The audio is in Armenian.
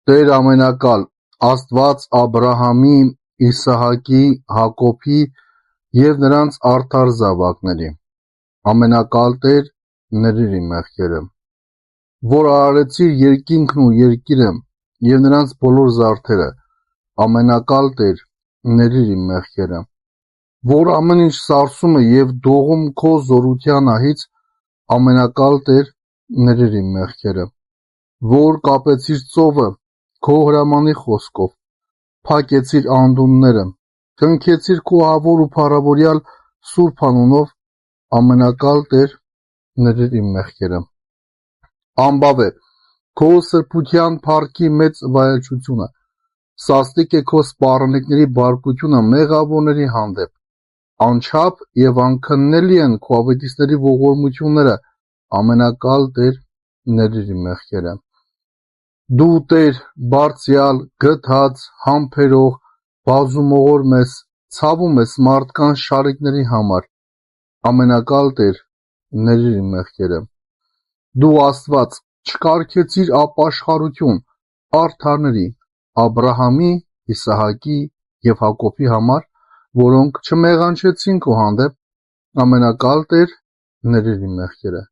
Տեր ամենակալ, Աստված Աբրահամի, Իսահակի, Հակոբի և նրանց արդար զավակների, ամենակալ Տեր, ներիր իմ մեղքերը, որ արարեցիր երկինքն ու երկիրը և նրանց բոլոր զարդերը, ամենակալ Տեր, ներիր իմ մեղքերը, որ ամեն ինչ սարսում է և դողում քո զորության ահից, ամենակալ Տեր, ներիր իմ մեղքերը, որ կապեցիր ծովը քո հրամանի խոսքով, փակեցիր անդունդները, կնքեցիր քո ահավոր ու փառավորյալ սուրբ անունով, ամենակալ Տեր, ներիր իմ մեղքերը, ամբավ է քո սրբության փառքի մեծ վայելչությունը, սաստիկ է քո սպառնալիքների բարկությունը մեղավորների հանդեպ, անչափ և անքննելի են քո ավետիցների ողորմությունները, ամենակալ Տեր, ներիր իմ մեղքերը, դու Տեր, բարձյալ, գթած, համբերող, բազումողորմ ես, ցավում ես մարդկանց շարիքների համար, ամենակալ Տեր, ներիր իմ մեղքերը, դու Աստված, չկարգեցիր ապաշխարություն արդարների, Աբրահամի, Իսահակի և Հակոբի համար, որոնք չմեղանչեցին քո հանդեպ, ամենակալ Տեր, ներիր իմ մեղքերը,